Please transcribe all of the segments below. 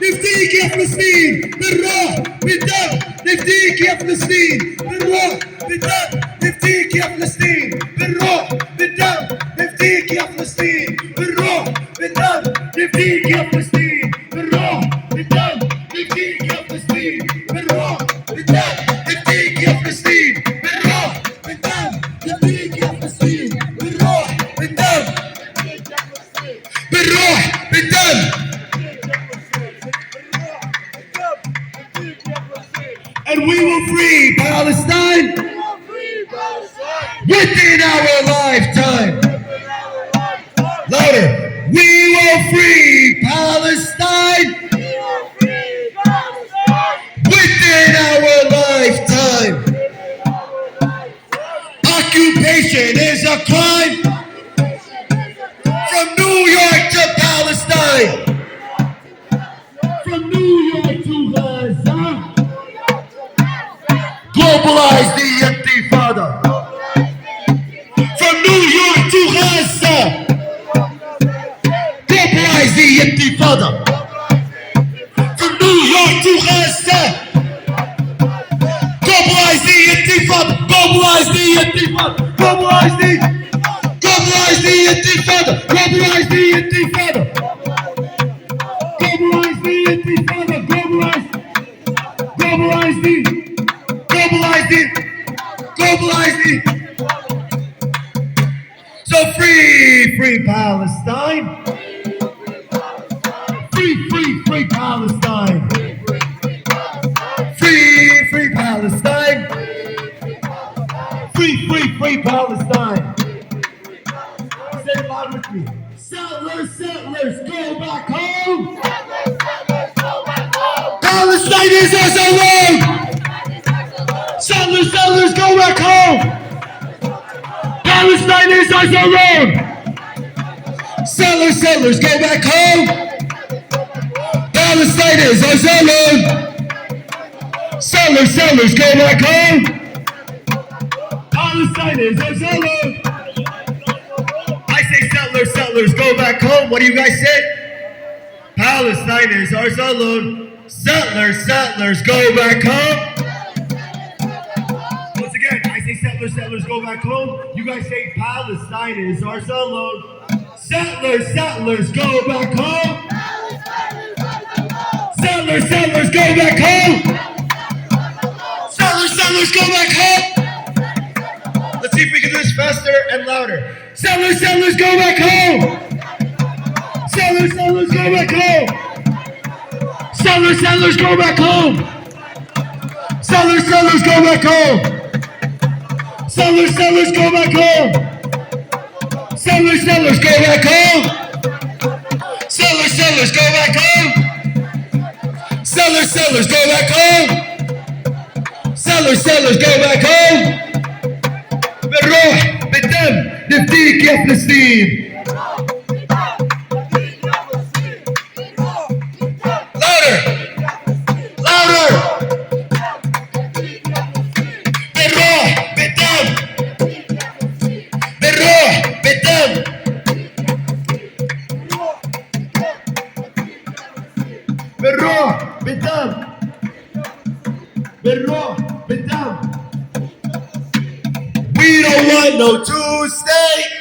نفديك يا فلسطين بالروح بالدم، نفديك يا فلسطين بالروح بالدم، نفديك يا فلسطين بالروح بالدم، نفديك يا فلسطين بالروح بالدم، نفديك يا فلسطين بالروح بالدم، نفديك يا فلسطين بالروح بالدم، نفديك يا فلسطين بالروح بالدم، نفديك يا فلسطين بالروح بالدم، بالروح بالدم. And we will free Palestine within our lifetime. Louder. We will free Palestine within our lifetime. Occupation is a crime from New York to Palestine. From New York to Gaza. Globalize the Intifada. From New York to Gaza. Globalize the Intifada. From New York to Gaza. Globalize the Intifada. Globalize the Intifada. Globalize the Intifada. Globalize the Intifada. Globalize the Intifada. Globalize the. Globalize it. So free Palestine. Free Palestine. Free Palestine. Free Palestine. Say it loud with me. Settlers, go back home. Palestine is us alone. Settlers, go back home. Palestine is us alone. Settlers, go back home. Palestine is us alone. Settlers, go back home. Palestine is us alone. I say settlers, go back home. What do you guys say? Palestine is ours alone. Settlers, go back home. Settlers, go back home. You guys say Palestine is ours alone. Settlers, go back home. Settlers, go back home. Settlers, go back home. Let's see if we can do this faster and louder. Settlers, go back home. Settlers, go back home. Settlers, go back home. Settlers, go back home. Settlers, go back home. Settlers, go back home. Settlers, go back home. Settlers, go back home. Settlers, go back home. بالروح بالدم نفديك يا فلسطين. Louder. بالدم. We don't want no two-state.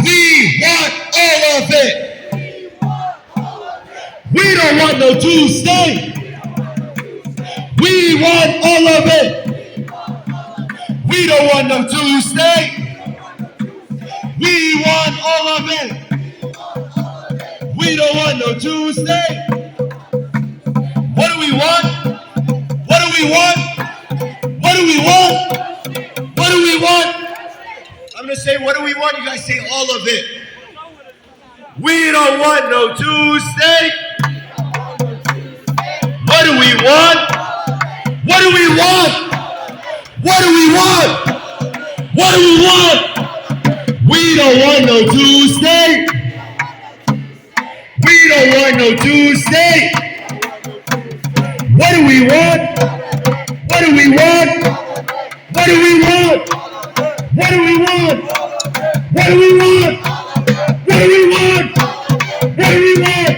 We want all of it. We don't want no two-state. We want all of it. We don't want no two-state. We want all of it. We don't want no two-state. What do we want? What do we want? What do we want? What do we want? I'm gonna say, what do we want? You guys say all of it. We don't want no two-state. What do we want? What do we want? What do we want? What do we want? We don't want no two-state. We don't want no two-state. What do we want? What do we want? What do we want? What do we want? What do we want? What do we want? What do we want?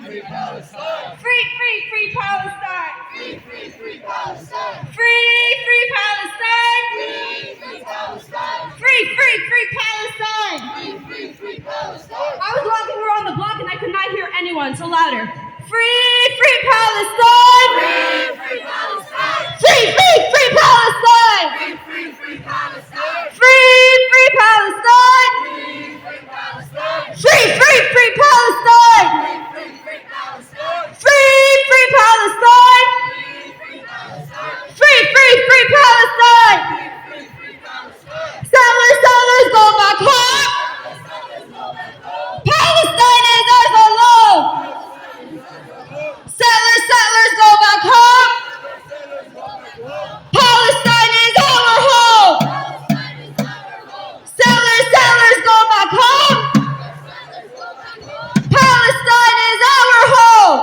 free Palestine! Free Palestine! I was walking around the block and I could not hear anyone, so louder. Free Palestine! Free Palestine! Free Palestine! Free Palestine! Free Palestine! Free Palestine! Free Palestine! Free Palestine! Free Palestine! Free Palestine! Settlers go back home! Palestine is ours alone! Settlers go back home! Palestine is our home! Settlers go back home! Palestine is our home!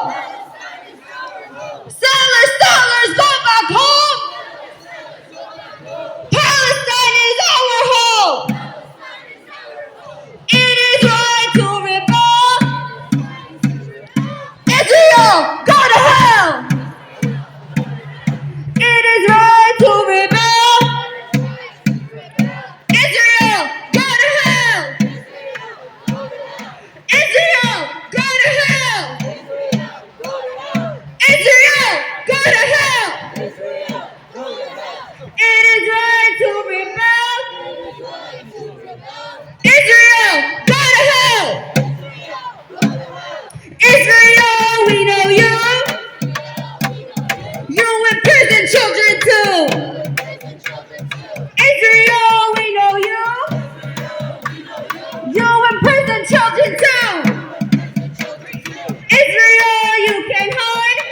Settlers go back home! Palestine is our home! It is right to rebel! Israel, go to hell! It is right to rebel! Israel, go to hell! Israel, go to hell! Israel, go to hell! It is right to rebel! Israel, go to hell! Israel, we know you! You imprison children too! Israel, we know you! You imprison children too! Israel, you can hide!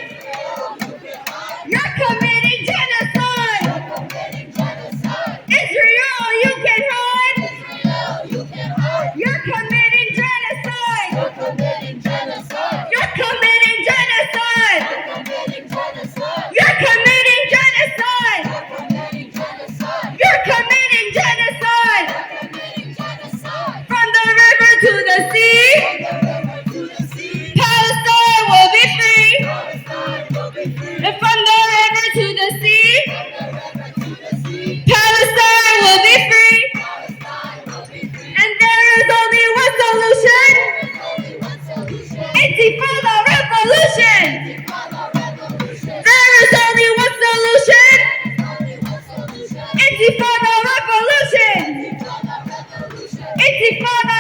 You're committing genocide! Israel, you can hide! You're committing genocide! You're committing genocide! You're committing genocide! You're committing genocide! From the river to the sea, Palestine will be free. And from the river to the sea, Palestine will be free. And there is only one solution. Intifada revolution. There is only one solution. Intifada revolution. Intifada.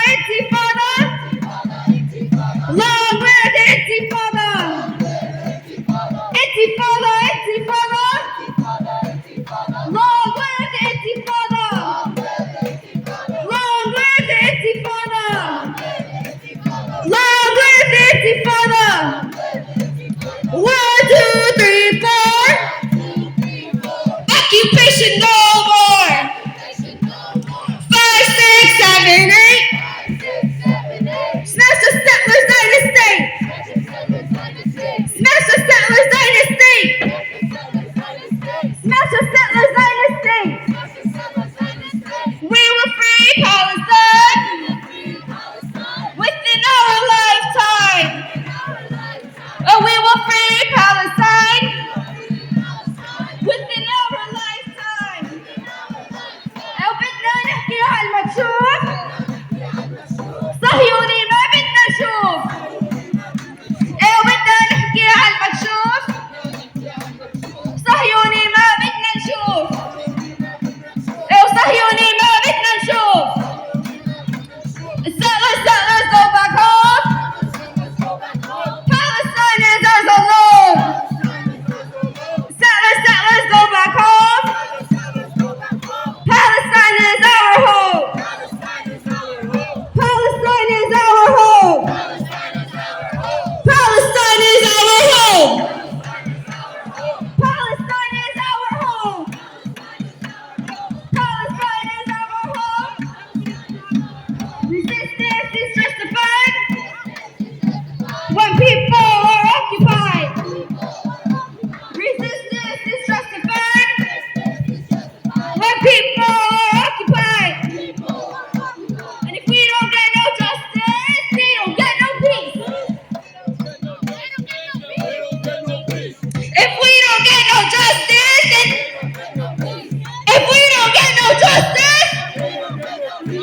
Long live the Intifada. Intifada. Long live the Intifada. Long live the Intifada. Long live the Intifada.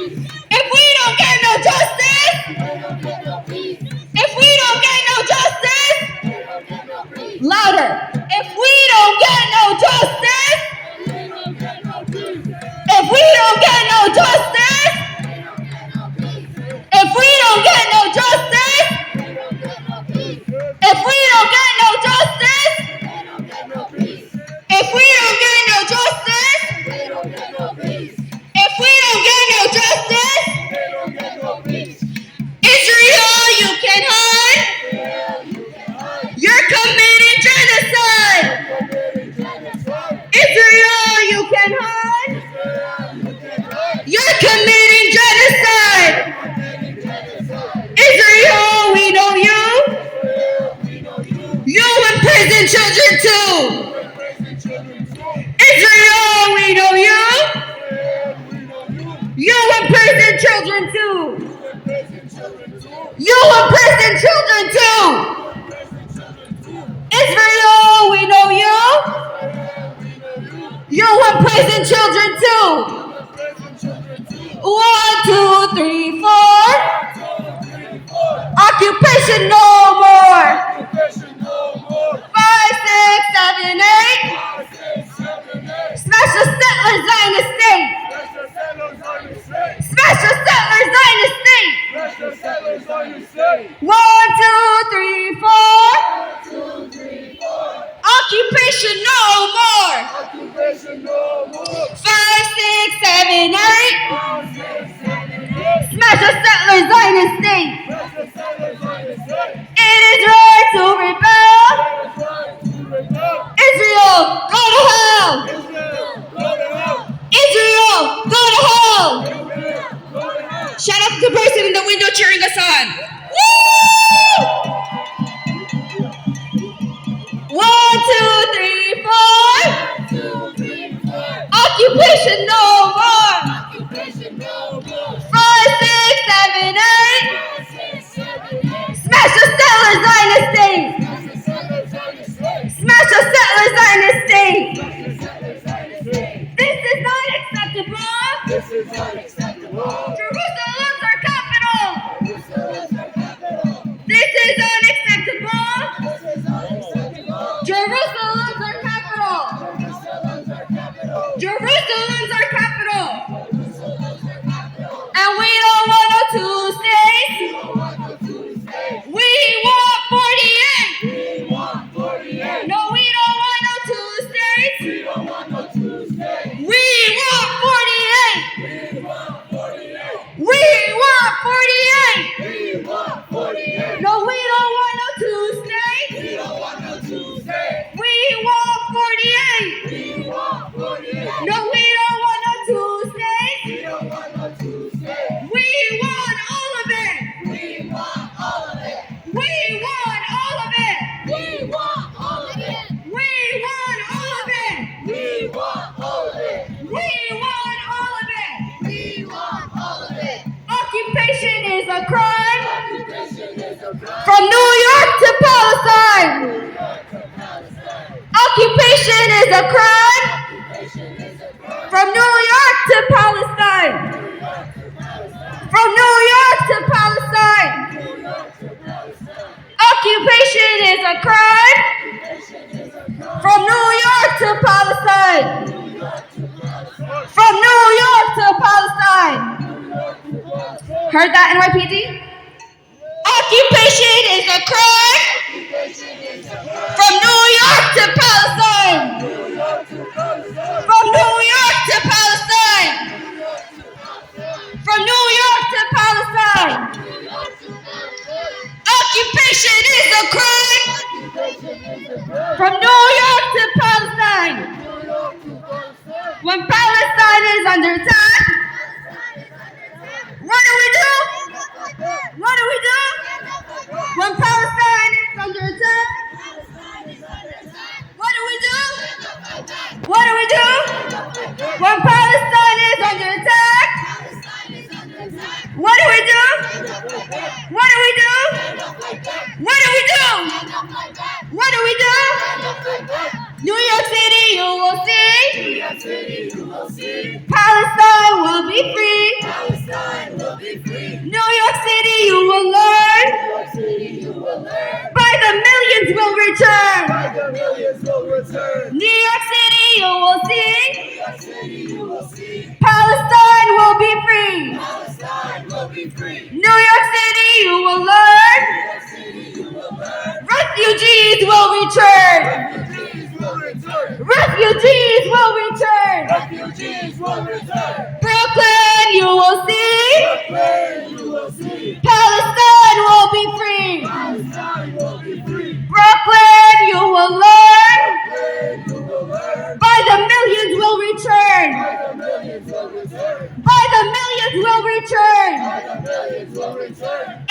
If we don't get no justice, if we don't get no justice, louder. If we don't get no justice, if we don't get no justice, if we don't get no justice, if we don't get no justice, if we don't get no justice, if we don't get no justice, Israel, you can hide. You're committing genocide. Israel, you can hide. You're committing genocide. Israel, we know you. You imprison children too. Israel, we know you. You imprison children too. You imprison children too. Israel, we know you. You imprison children too. 1, 2, 3, 4. Occupation no more. 5, 6, 7, 8. Smash the settler Zionist state. Smash the settler Zionist state. 1, 2, 3, 4. Occupation no more. 5, 6, 7, 8. Smash the settler Zionist state. It is right to rebel. Israel, go to hell. Israel, go to hell. Shout out to the person in the window cheering us on. Woo! 1, 2, 3, 4. Occupation no more. 5, 6, 7, 8. Smash the settler Zionist state. Smash the settler Zionist state. This is not acceptable. Jerusalem's our capital. This is unacceptable. Jerusalem's our capital. Jerusalem's our capital. And we don't want no 2 states. We want 48. No, we don't want no 2 states. We want 48. We want 48. No, we don't want no 2 states. We want 48. No, we don't want no 2 states. We want all of it. We want all of it. We want all of it. We want all of it. We want all of it. We want all of it. We want all of it. We want all of it. Occupation is a crime. From New York to Palestine. Occupation is a crime. From New York to Palestine. From New York to Palestine. Occupation is a crime. From New York to Palestine. From New York to Palestine. Heard that, NYPD? Occupation is a crime. From New York to Palestine. From New York to Palestine. From New York to Palestine. Occupation is a crime. From New York to Palestine. When Palestine is under attack, what do we do? What do we do? When Palestine is under attack, what do we do? What do we do? When Palestine is under attack, what do we do? What do we do? What do we do? What do we do? New York City, you will see. Palestine will be free. Palestine will be free. New York City, you will learn. Refugees will return. Refugees will return. Brooklyn, you will see. Palestine will be free. Brooklyn, you will learn. By the millions will return. By the millions will return.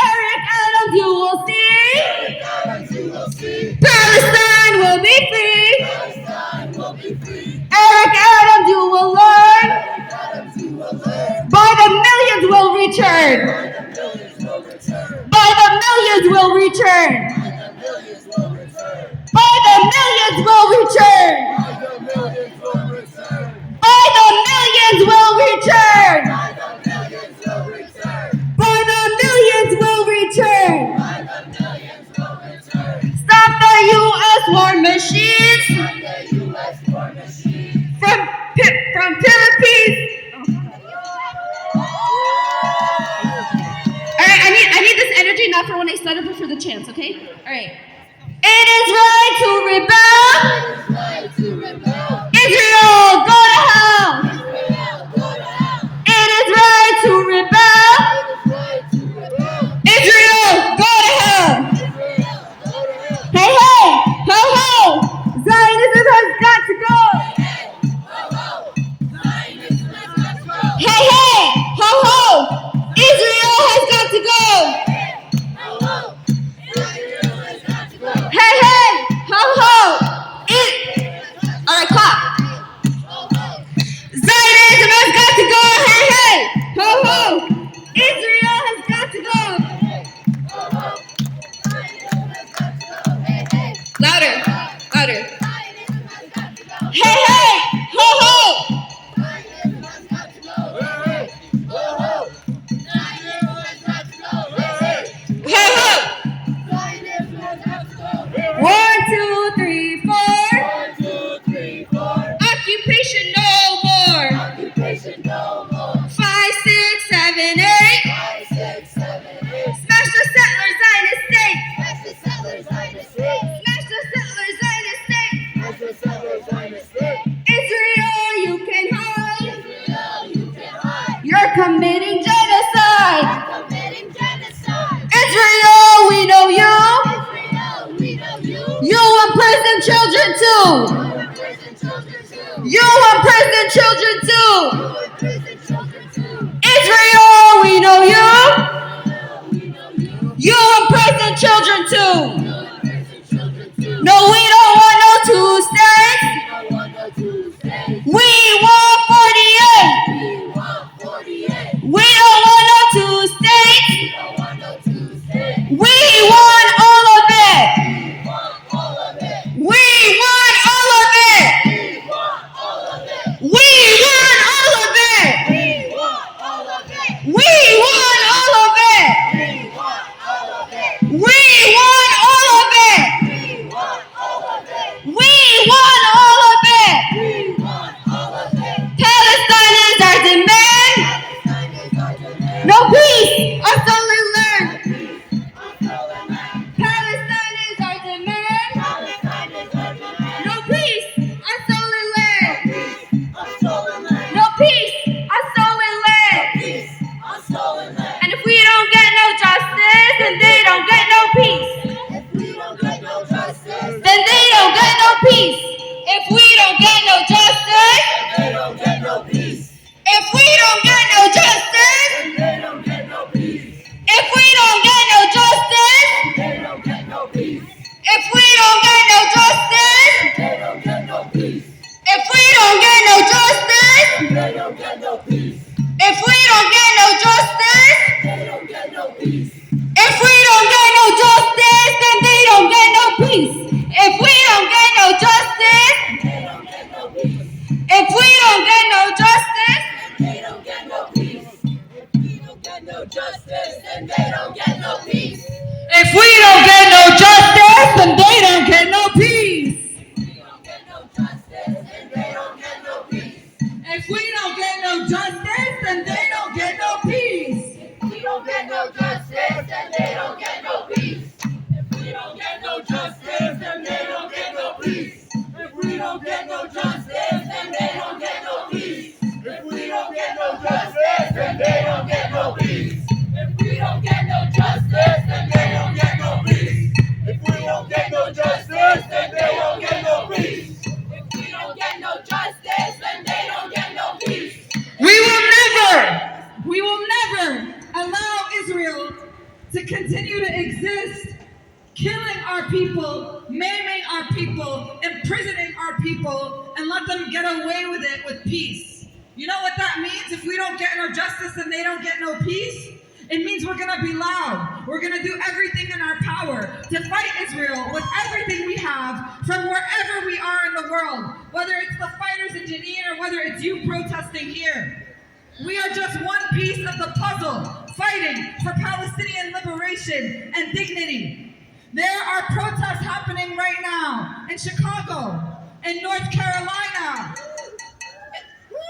Eric Adams, you will see. Palestine will be free. Eric Adams, you will learn. By the millions will return. By the millions will return. By the millions will return. By the millions will return. By the millions will return. Stop the U.S. war machines from Philippines. All right, I need this energy not for when I start up, but for the chants, okay? All right. It is right to rebel. Israel, go to hell. It is right to rebel. Israel, go to hell. Hey, hey, ho, ho. Zionism has got to go. Hey, hey, ho, ho. Israel has got to go. Hey, hey, ho, ho. All right, clap. Zionism has got to go. Hey, hey, ho, ho. Israel has got to go. Louder, louder. Hey, hey, ho, ho. Ho, ho. 1, 2, 3, 4. Occupation no more. 5, 6, 7, 8. Smash the settlers, Zionist state. Smash the settlers, Zionist state. Israel, you can hide. You're committing genocide. Israel, we know you. You imprison children too. You imprison children too. Israel, we know you. You imprison children too. No, we don't want no 2 states. We want 48. We don't want no 2 states. We want all of it. We want all of it. We want all of it. We want all of it. We want all of it. We want all of it. Palestinians are demand. No peace until we learn. Palestinians are demand. No peace until we learn. No peace until we learn. And if we don't get no justice, then they don't get no peace. Then they don't get no peace. If we don't get no justice, if we don't get no justice, if we don't get no justice, if we don't get no justice, if we don't get no justice, if we don't get no justice, if we don't get no justice, then they don't get no peace. If we don't get no justice, if we don't get no justice, then they don't get no peace. If we don't get no justice, then they don't get no peace. don't get no justice, then they don't get no peace. If we don't get no justice, then they don't get no peace. If we don't get no justice, then they don't get no peace. We will never allow Israel to continue to exist, killing our people, maiming our people, imprisoning our people, and let them get away with it with peace. You know what that means? If we don't get no justice and they don't get no peace, it means we're going to be loud. We're going to do everything in our power to fight Israel with everything we have from wherever we are in the world, whether it's the fighters in Jenin or whether it's you protesting here. We are just one piece of the puzzle, fighting for Palestinian liberation and dignity. There are protests happening right now in Chicago, in North Carolina.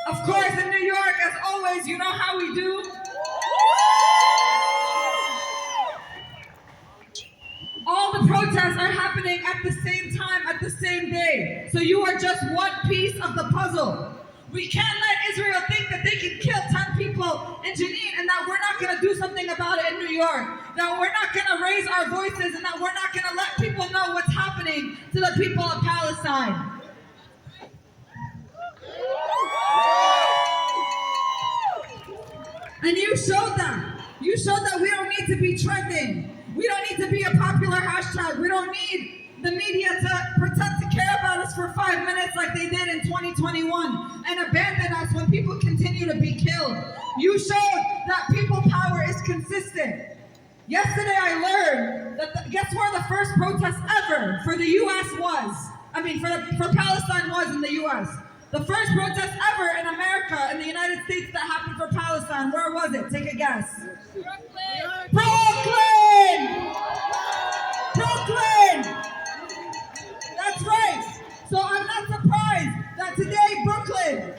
Of course, in New York, as always, you know how we do. All the protests are happening at the same time, at the same day. So you are just one piece of the puzzle. We can't let Israel think that they can kill 10 people in Jenin and that we're not going to do something about it in New York. That we're not going to raise our voices and that we're not going to let people know what's happening to the people of Palestine. And you showed that. You showed that we don't need to be trending. We don't need to be a popular hashtag. We don't need the media to pretend to care about us for 5 minutes like they did in 2021 and abandon us when people continue to be killed. You showed that people power is consistent. Yesterday I learned that guess where the first protest ever for the U.S. was? For Palestine was in the U.S. The first protest ever in America, in the United States, that happened for Palestine. Where was it? Take a guess. Brooklyn! That's right. So I'm not surprised that today, Brooklyn,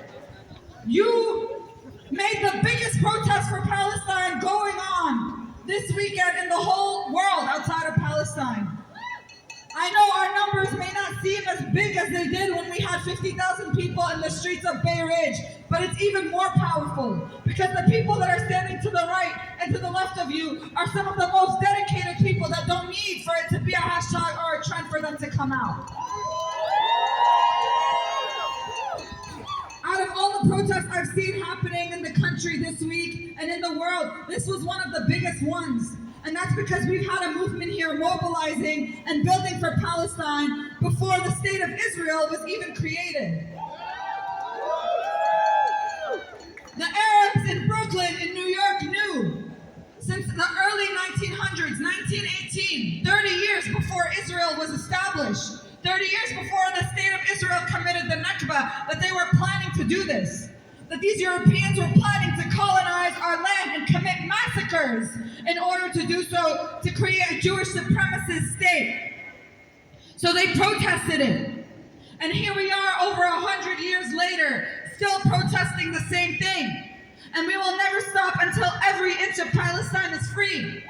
you made the biggest protest for Palestine going on this weekend in the whole world outside of Palestine. I know our numbers may not seem as big as they did when we had 50,000 people in the streets of Bay Ridge, but it's even more powerful because the people that are standing to the right and to the left of you are some of the most dedicated people that don't need for it to be a hashtag or a trend for them to come out. Out of all the protests I've seen happening in the country this week and in the world, this was one of the biggest ones. And that's because we've had a movement here mobilizing and building for Palestine before the state of Israel was even created. The Arabs in Brooklyn, in New York, knew since the early 1900s, 1918, 30 years before Israel was established, 30 years before the state of Israel committed the Nakba, that they were planning to do this. That these Europeans were planning to colonize our land and commit massacres in order to do so, to create a Jewish supremacist state. So they protested it. And here we are over 100 years later, still protesting the same thing. And we will never stop until every inch of Palestine is free.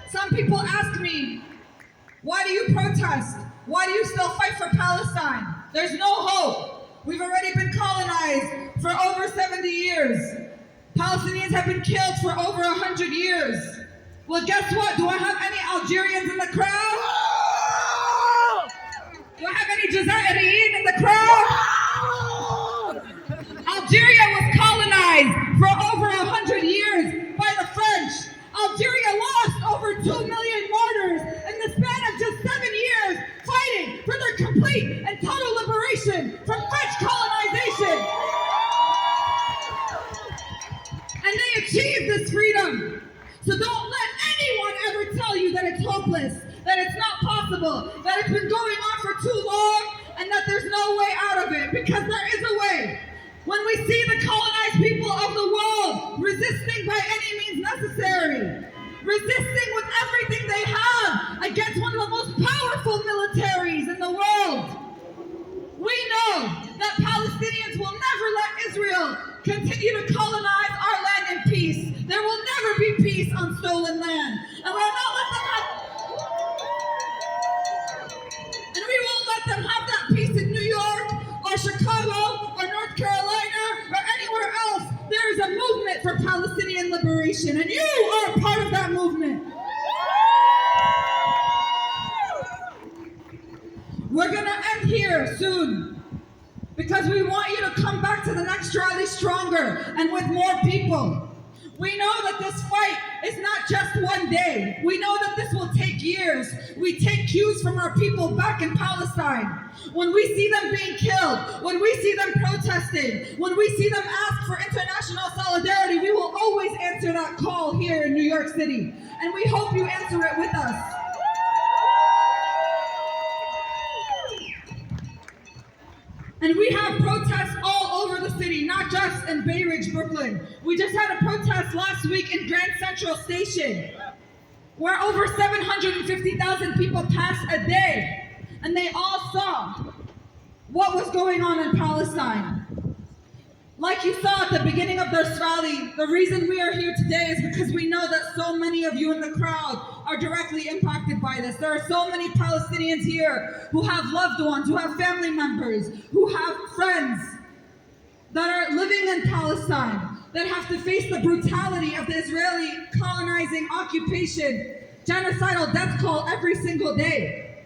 Some people ask me, why do you protest? Why do you still fight for Palestine? There's no hope. We've already been colonized for over 70 years. Palestinians have been killed for over 100 years. Well, guess what? Do I have any Algerians in the crowd? Do I have any Jazairian in the crowd? Algeria was colonized for over 100 years by the French. Algeria lost over 2 million martyrs in the span of just 7 years fighting for their complete and total liberation from French colonization. And they achieved this freedom. So don't let anyone ever tell you that it's hopeless, that it's not possible, that it's been going on for too long, and that there's no way out of it, because there is a way. When we see the colonized people of the world resisting by any means necessary, resisting with everything they have against one of the most powerful militaries in the world, we know that Palestinians will never let Israel continue to colonize our land in peace. There will never be peace on stolen land. And we won't let them have that peace in New York or Chicago or North Carolina or anywhere else. There is a movement for Palestinian liberation, and you are a part of that movement. We're gonna end here soon because we want you to come back to the next rally stronger and with more people. We know that this fight is not just one day. We know that this will take years. We take cues from our people back in Palestine. When we see them being killed, when we see them protesting, when we see them ask for international solidarity, we will always answer that call here in New York City. And we hope you answer it with us. And we have protests all over the city, not just in Bay Ridge, Brooklyn. We just had a protest last week in Grand Central Station, where over 750,000 people pass a day, and they all saw what was going on in Palestine. Like you saw at the beginning of this rally, the reason we are here today is because we know that so many of you in the crowd are directly impacted by this. There are so many Palestinians here who have loved ones, who have family members, who have friends that are living in Palestine, that have to face the brutality of the Israeli colonizing occupation, genocidal death call every single day.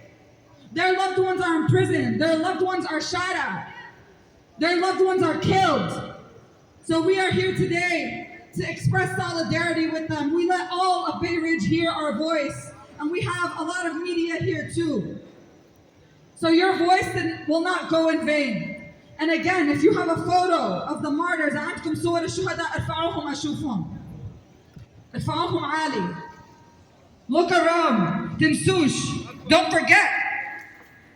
Their loved ones are in prison, their loved ones are shot at, their loved ones are killed. So we are here today to express solidarity with them. We let all of Bay Ridge hear our voice, and we have a lot of media here too. So your voice will not go in vain. And again, if you have a photo of the martyrs, عندكم صور الشهداء ارفعوهم أشوفهم. ارفعوهم عالي. Look around. تنسوش. Don't forget.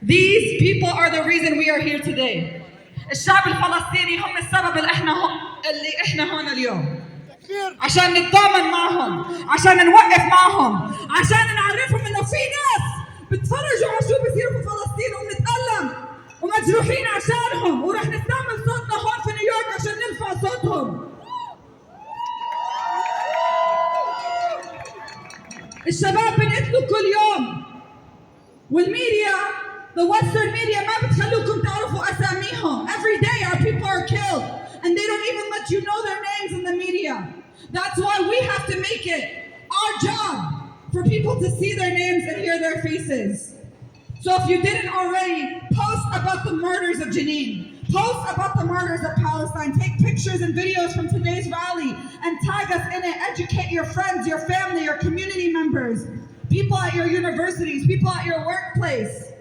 These people are the reason we are here today. الشعب الفلسطيني هم السبب اللي احنا هون اليوم. عشان نتضامن معهم، عشان نوقف معهم، عشان نعرفهم انه في ناس بتفرجوا على شو بيصير في فلسطين وبنتألم ومجروحين عشانهم، ورح نستعمل صوتنا هون في نيويورك عشان نرفع صوتهم. الشباب بنقتلوا كل يوم، والميديا the Western media ما بتخلوكم تعرفوا أساميهم. Every day our people are killed and they don't even let you know their names in the media. That's why we have to make it our job for people to see their names and hear their faces. So if you didn't already, post about the murders of Jenin. Post about the murders of Palestine. Take pictures and videos from today's rally and tag us in it. Educate your friends, your family, your community members, people at your universities, people at your workplace.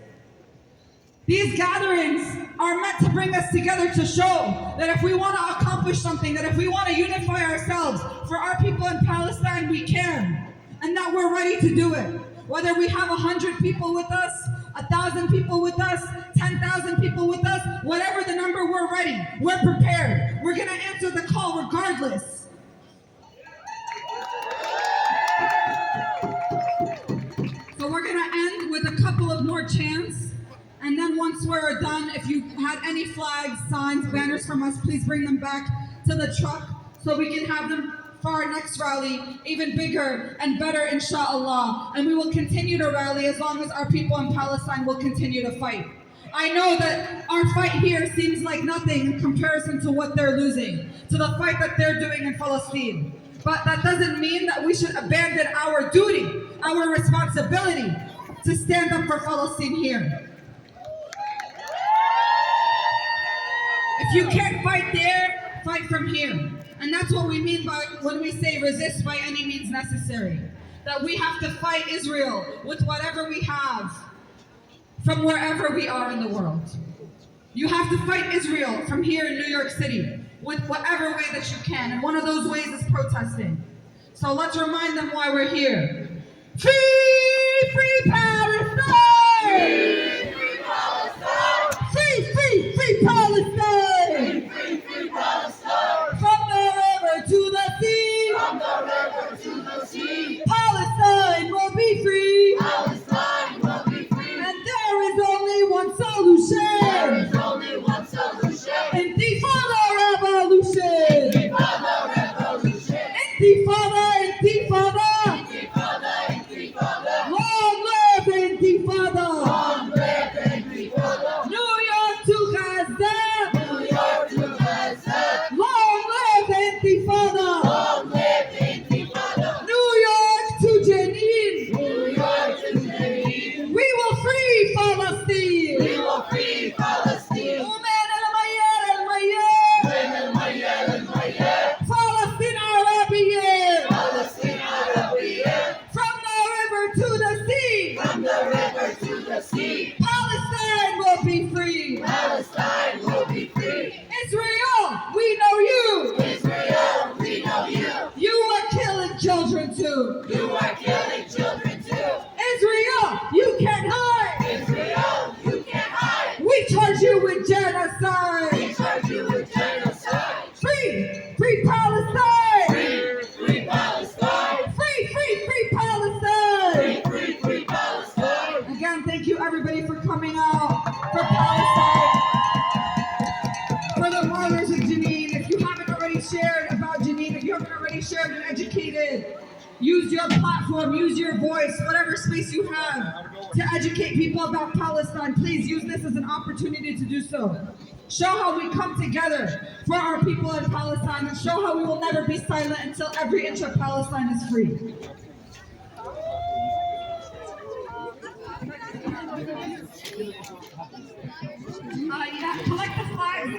These gatherings are meant to bring us together to show that if we want to accomplish something, that if we want to unify ourselves for our people in Palestine, we can. And that we're ready to do it. Whether we have 100 people with us, 1,000 people with us, 10,000 people with us, whatever the number, we're ready. We're prepared. We're going to answer the call regardless. So we're going to end with a couple of more chants. And then once we're done, if you had any flags, signs, banners from us, please bring them back to the truck so we can have them for our next rally, even bigger and better, inshallah. And we will continue to rally as long as our people in Palestine will continue to fight. I know that our fight here seems like nothing in comparison to what they're losing, to the fight that they're doing in Palestine. But that doesn't mean that we should abandon our duty, our responsibility to stand up for Palestine here. If you can't fight there, fight from here. And that's what we mean by when we say resist by any means necessary. That we have to fight Israel with whatever we have from wherever we are in the world. You have to fight Israel from here in New York City with whatever way that you can. And one of those ways is protesting. So let's remind them why we're here. Free, free Palestine! Free, free, free Palestine! Free, free Palestine! From the river to the sea! From the river to the sea! Palestine will be free! Palestine will be free! And there is only one solution! There is only one solution! Intifada revolution! Intifada revolution! Intifada, intifada! Intifada, intifada! Long live intifada! Long live Intifada! New York to Gaza! New York to Gaza! Long live intifada! too. You are killing children too. Israel, you can't hide. Israel, you can't hide. We charge you with genocide. We charge you with genocide. Free Palestine. Free Palestine. Free Palestine. Free Palestine. Again, thank you everybody for coming out for Palestine, for the martyrs of Jenin. If you haven't already shared about Jenin, if you haven't already shared and educated, use your platform, use your voice, whatever space you have to educate people about Palestine. Please use this as an opportunity to do so. Show how we come together for our people in Palestine, and show how we will never be silent until every inch of Palestine is free. Yeah, collect the flags.